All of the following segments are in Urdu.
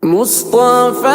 مصطفیٰ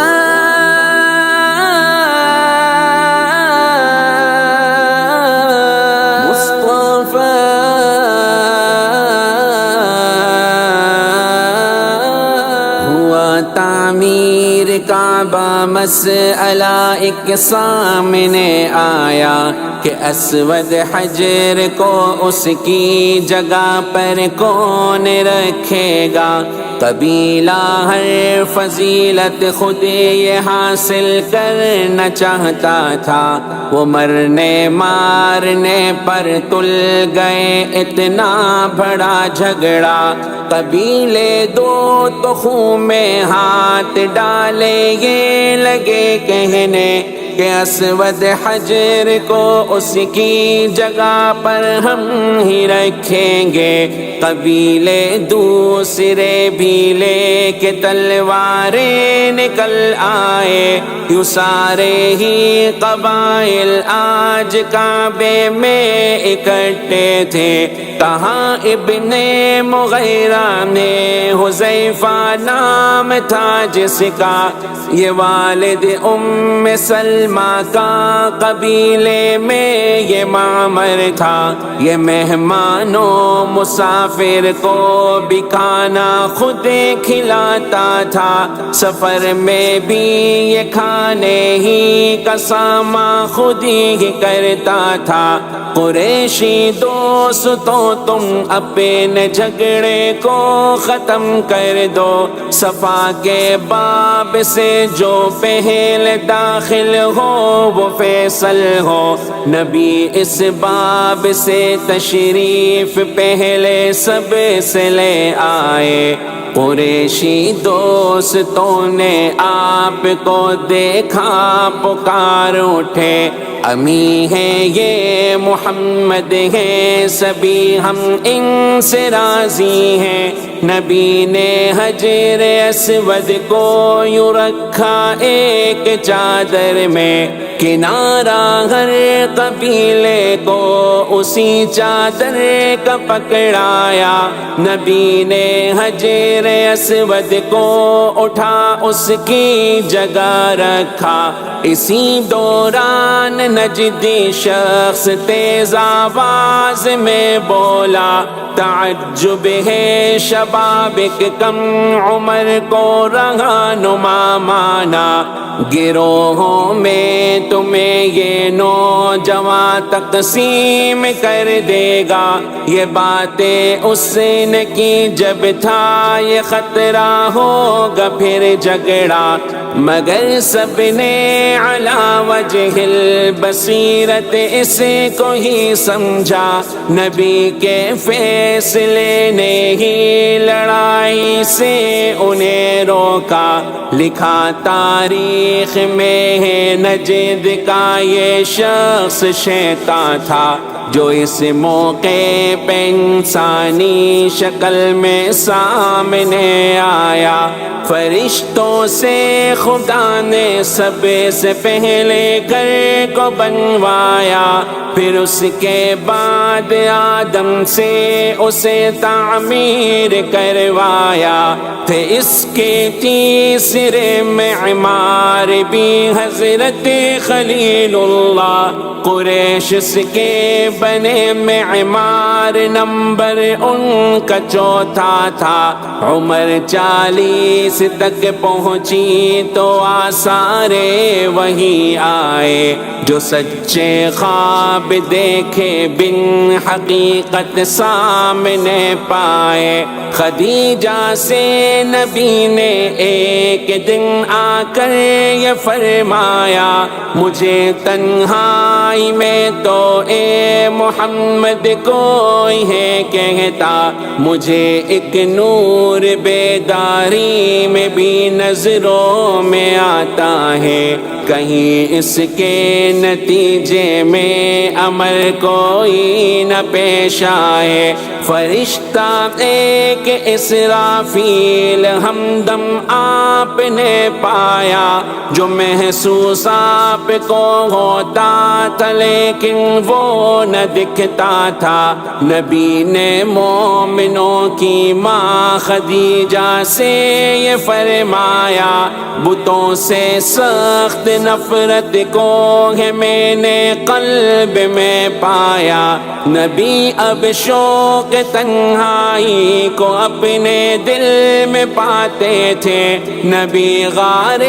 تعمیر کعبہ مسئلہ ایک سامنے آیا کہ اسود حجر کو اس کی جگہ پر کون رکھے گا۔ قبیلہ ہر فضیلت خود یہ حاصل کرنا چاہتا تھا، وہ مرنے مارنے پر تل گئے، اتنا بڑا جھگڑا۔ قبیلے دو تو خون میں ہاتھ ڈالے، یہ لگے کہنے کہ اسود حجر کو اس کی جگہ پر ہم ہی رکھیں گے۔ قبیلے دوسرے بھی لے کے تلواریں نکل آئے، یوں سارے ہی قبائل آج کعبے میں اکٹھے تھے۔ کہاں ابن مغیرہ نے حذیفہ نام تھا جس کا، یہ والد ام سلمہ کا قبیلے میں یہ معمر تھا۔ یہ مہمانوں مسافر کو بھی کھانا خود کھلاتا تھا، سفر میں بھی یہ کھانے ہی کا سامان خود ہی کرتا تھا۔ قریشی دوستوں تم اپنے جھگڑے کو ختم کر دو، صفا کے باب سے جو پہلے داخل ہو وہ فیصل ہو۔ نبی اس باب سے تشریف پہلے سب سے لے آئے۔ قریشی دوستوں نے آپ کو دیکھا پکار اٹھے، امی ہیں یہ محمد ہیں سبھی ہم ان سے راضی ہیں۔ نبی نے حجر اسود کو یوں رکھا ایک چادر میں، کنارہ ہر قبیلے کو اسی چادر کا پکڑایا۔ نبی نے حجر اسود کو اٹھا اس کی جگہ رکھا۔ اسی دوران نجدی شخص تیز آواز میں بولا، تعجب ہے شبابک کم عمر کو رہنما مانا، گروہوں میں تمہیں یہ نوجوان تقسیم کر دے گا۔ یہ باتیں اس نے کی جب تھا یہ خطرہ ہوگا پھر جھگڑا، مگر سب نے علی وجہ البصیرت اس کو ہی سمجھا۔ نبی کے فیصلے نے ہی لڑائی سے انہیں روکا۔ لکھا تاریخ میں ہے نجد کا یہ شخص شیطان تھا، جو اس موقع پہ انسانی شکل میں سامنے آیا۔ فرشتوں سے خدا نے سب سے پہلے گھر کو بنوایا، پھر اس کے بعد آدم سے اسے تعمیر کروایا۔ تھے اس کے تیسرے معمار بھی حضرت خلیل اللہ، قریش کے بنے معمار نمبر ان کا چوتھا تھا۔ عمر 40 تک پہنچی تو آثار وہی آئے، جو سچے خواب دیکھے بن حقیقت سامنے پائے۔ خدیجہ سے نبی نے ایک دن آ کر یہ فرمایا، مجھے تنہائی میں تو اے محمد کوئی ہے کہتا، مجھے ایک نور بیداری میں بھی نظروں میں آتا ہے۔ کہیں اس کے نتیجے میں عمل کوئی نہ پیش آئے۔ فرشتہ ایک اسرافیل ہمدم آپ نے پایا، جو محسوس آپ کو ہوتا تھا لیکن وہ نہ دکھتا تھا۔ نبی نے مومنوں کی ماں خدیجہ سے یہ فرمایا، بتوں سے سخت نفرت کو ہے میں نے قلب میں پایا۔ نبی اب شوق تنہائی کو اپنے دل میں پاتے تھے، نبی غار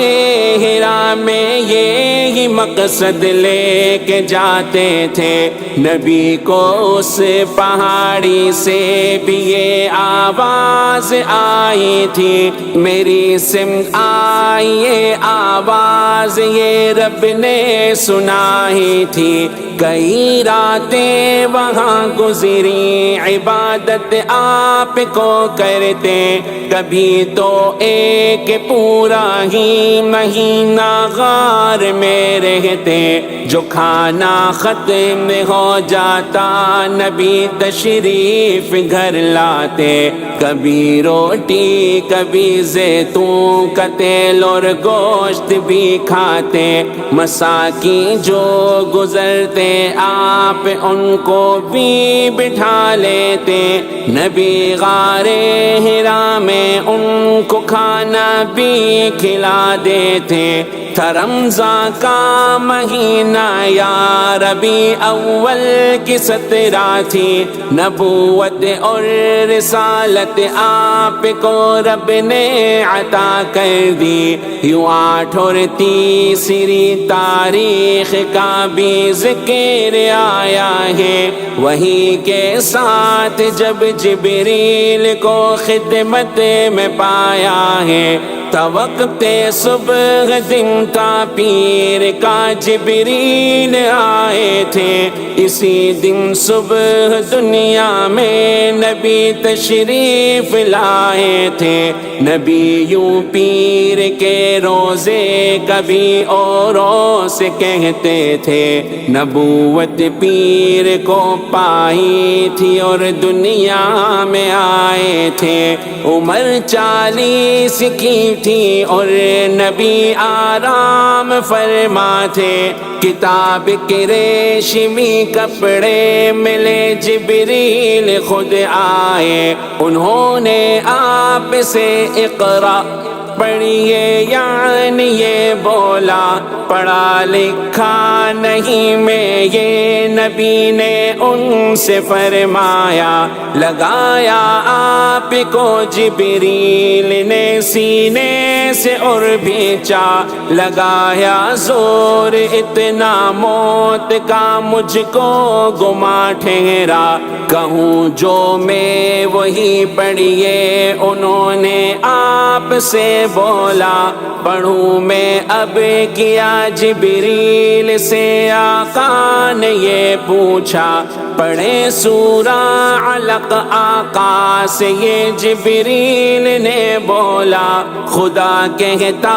ہرا میں یہی مقصد لے کے جاتے تھے۔ نبی کو اس پہاڑی سے بھی یہ آواز آئی تھی، میری سمت آئی یہ آواز یہ رب نے سنائی تھی۔ کئی راتیں وہاں گزری عبادت آپ کو کرتے، کبھی تو ایک پورا ہی مہینہ غار میں رہتے۔ جو کھانا ختم ہو جاتا نبی تشریف گھر لاتے، کبھی روٹی کبھی زیتون کا تیل اور گوشت بھی کھاتے۔ مساکین جو گزرتے آپ ان کو بھی بٹھا لیتے، نبی غار ہرا میں ان کو کھانا بھی کھلا دیتے۔ تھا رمضان کا مہینہ یا ربیع اول کی 17 تھی، نبوت اور رسالت آپ کو رب نے عطا کر دی۔ یوں 8 اور تیسری تاریخ کا بھی ذکر آیا ہے، وہی کے ساتھ جب جبریل کو خدمت میں پایا ہے۔ تا وقت صبح دن تا پیر کا جبریل آئے تھے، اسی دن صبح دنیا میں نبی تشریف لائے تھے۔ نبی یوں پیر کے روزے کبھی اوروں سے کہتے تھے، نبوت پیر کو پائی تھی اور دنیا میں آئے تھے۔ عمر 40 کی تھی اور نبی آرام فرما تھے، کتاب کے ریشمی کپڑے ملے جبریل خود آئے، انہوں نے آپ سے اقرا پڑھیے یعنی یہ بولا، پڑھا لکھا نہیں میں یہ نبی نے ان سے فرمایا۔ لگایا آپ کو جبریل نے سینے سے اور بھیجا، لگایا زور اتنا موت کا مجھ کو گما ٹھہرا، کہوں جو میں وہی پڑھیے انہوں نے آپ سے بولا، پڑھوں میں اب کیا جبریل سے آقا نے یہ پوچھا، پڑھے سورہ علق آقا سے یہ جبریل نے بولا، خدا کہتا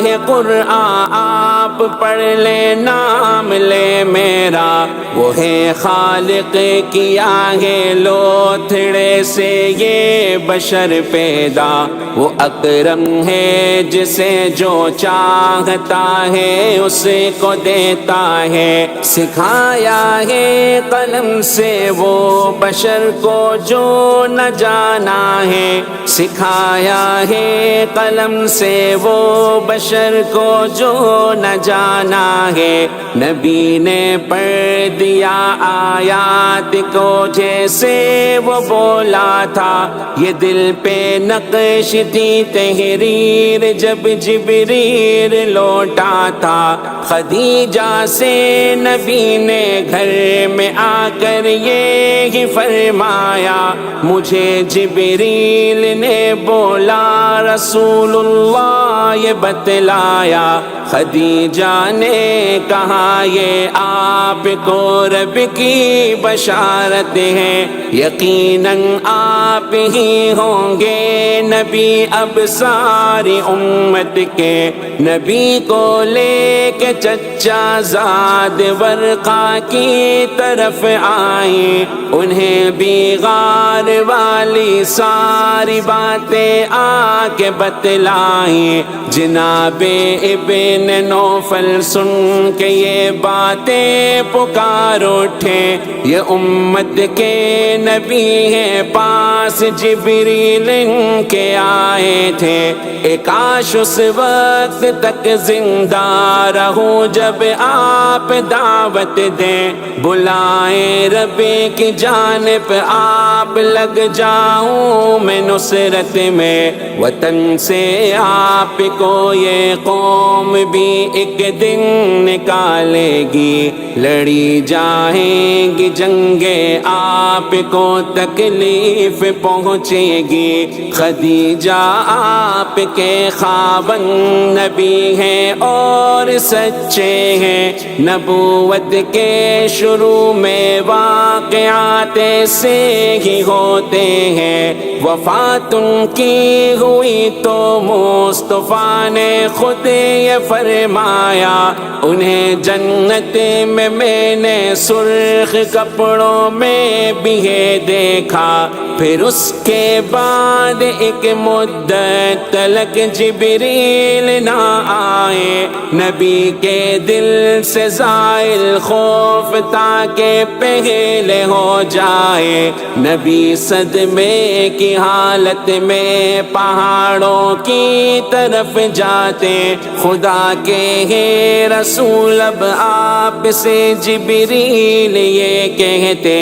ہے قرآن آپ پڑھ لے نام لے میرا، وہ ہے خالق کیا ہے لوتھڑے سے یہ بشر پیدا، وہ اکرم ہے جسے جو چاہتا ہے اس کو دیتا ہے، سکھایا ہے قلم سے وہ بشر کو جو نہ جانا ہے، سکھایا ہے قلم سے وہ بشر کو جو نہ جانا ہے، نبی نے پڑھ دیا آیات کو جیسے وہ بولا تھا، یہ دل پہ نقش تھی تحریر جب جبریل لوٹا تھا، خدیجہ سے نبی نے گھر میں آ کر یہ فرمایا، مجھے جبریل نے بولا رسول اللہ یہ بتلایا، خدیجہ نے کہا یہ آپ کو رب کی بشارت ہے، یقیناً آپ ہی ہوں گے نبی اب ساری امت کے۔ نبی کو لے کے چچا زاد ورقہ کی طرف آئیں، انہیں بھی غار والی ساری باتیں آ کے بتلائیں۔ جناب ابن نوفل سن کے یہ باتیں پکار اٹھے، یہ امت کے نبی ہیں، پاس جبریل ان کے آئے تھے، اے کاش اس وقت تک زندہ رہوں جب آپ دعوت دیں، بلائیں رب کی جانب آپ لگ جاؤں میں نصرت میں۔ وطن سے آپ کو یہ قوم بھی ایک دن نکالے گی، لڑی جائیں گی جنگیں، آپ کو تکلیف پہنچے گی۔ خدیجہ آپ کے خاوند نبی ہیں اور سچے ہیں، نبوت کے شروع میں واقعات سے ہی ہوتے ہیں، وفات ان کی ہوئی تو مصطفیٰ نے خود یہ فرمایا، انہیں جنت میں نے سرخ کپڑوں میں بھی دیکھا۔ پھر اس کے بعد ایک مدت تلک جبریل نہ آئے، نبی کے دل سے زائل خوف تاکہ پہلے ہو جائے۔ نبی صدمے کی حالت میں پہاڑوں کی طرف جاتے، خدا کے ہیں رسول اب آپ سے جبریل یہ کہتے،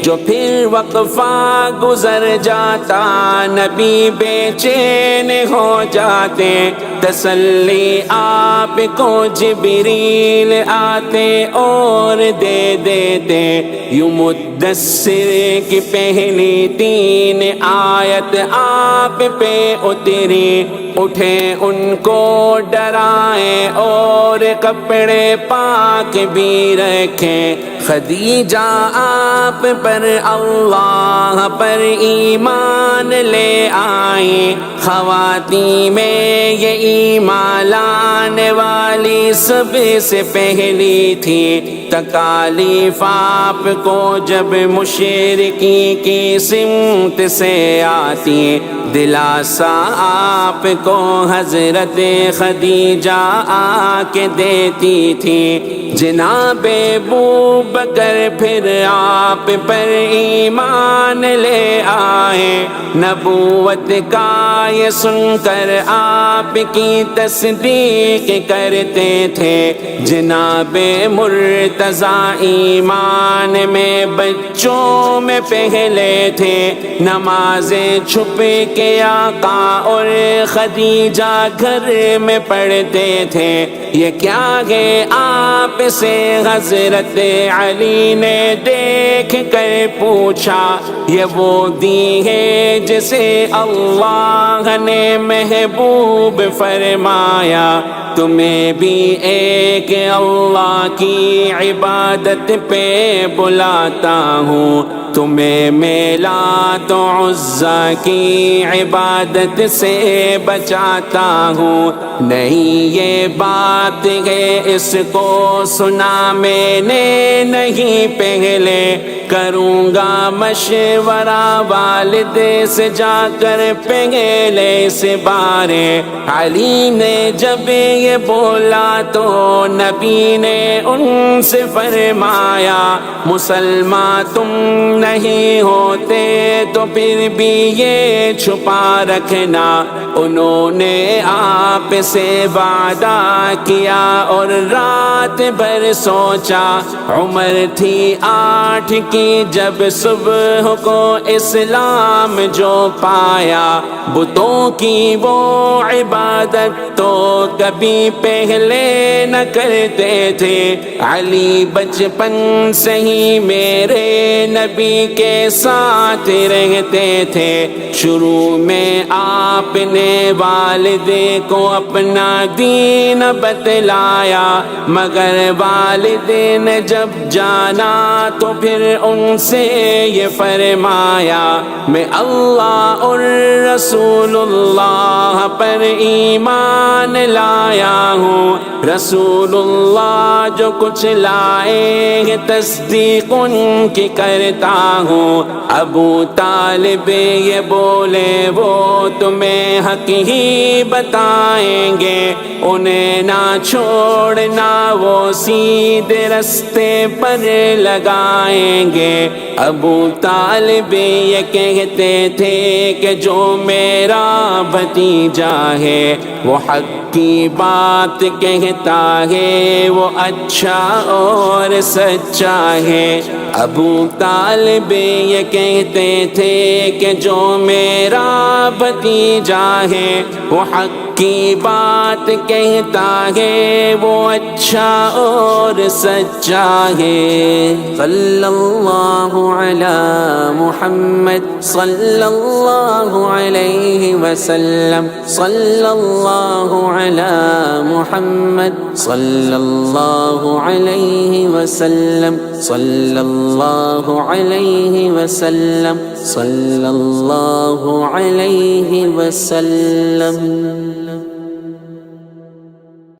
جو پھر وقفہ گزر جاتا نبی بے چین ہو جاتے، تسلی آپ کو جبریل آتے اور دے دیتے۔ یوں مدثر کی پہلی 3 آیت آپ پہ اتری، اٹھے ان کو ڈرائیں اور کپڑے پاک بھی رکھیں۔ خدیجہ آپ پر اللہ پر ایمان لے آئیں، خواتین میں یہ ایمان لانے والی سب سے پہلی تھی۔ تکالیف آپ کو جب مشرکی کی سمت سے آتی، دلاسا آپ کو حضرت خدیجہ آ کے دیتی تھی۔ جناب ابوبکر پھر آپ پر ایمان لے آئے، نبوت کا یہ سن کر آپ کی تصدیق کرتے تھے۔ جناب مرتضیٰ ایمان میں بچوں میں پہلے تھے، نمازیں چھپ کے آقا اور خدیجہ گھر میں پڑھتے تھے۔ یہ کیا ہے آپ سے حضرت علی نے دیکھ کر پوچھا، یہ وہ دی ہے جسے اللہ نے محبوب فرمایا، تمہیں بھی ایک اللہ کی عبادت پہ بلاتا ہوں، تمہیں میلات و عزا کی عبادت سے بچاتا ہوں۔ نہیں یہ بات ہے اس کو سنا میں نے نہیں پہلے، کروں گا مشورہ والد سے جا کر پہلے اس بارے۔ علی نے جب یہ بولا تو نبی نے ان سے فرمایا، مسلمان تم نہیں ہوتے تو پھر بھی یہ چھپا رکھنا۔ انہوں نے آپ سے وعدہ کیا اور رات بھر سوچا۔ عمر تھی 8 کی جب صبح کو اسلام جو پایا، بتوں کی وہ عبادت تو کبھی پہلے نہ کرتے تھے۔ علی بچپن سے ہی میرے نبی کے ساتھ رہتے تھے، شروع میں آپ نے والدے کو اپنا دین بتلایا، مگر والدے نے جب جانا تو پھر ان سے یہ فرمایا میں اللہ اور رسول اللہ پر ایمان لایا ہوں، رسول اللہ جو کچھ لائے گے تصدیق ان کی کرتا ہوں۔ ابو طالب یہ بولے وہ تمہیں حق ہی بتائیں گے، انہیں نہ چھوڑنا وہ سیدھے رستے پر لگائیں گے۔ ابو طالب یہ کہتے تھے کہ جو میرا بھتیجا ہے وہ حق کی بات کہتا ہے، وہ اچھا اور سچا ہے۔ ابو طالب یہ کہتے تھے کہ جو میرا بھتیجا ہے وہ حق کی بات کہتا ہے، وہ اچھا اور سچا ہے۔ صلی اللہ علی محمد صلی اللہ علیہ وسلم، صلی اللہ علی محمد صلی اللہ علیہ وسلم، صلی اللہ علیہ وسلم، صلی اللہ علیہ وسلم۔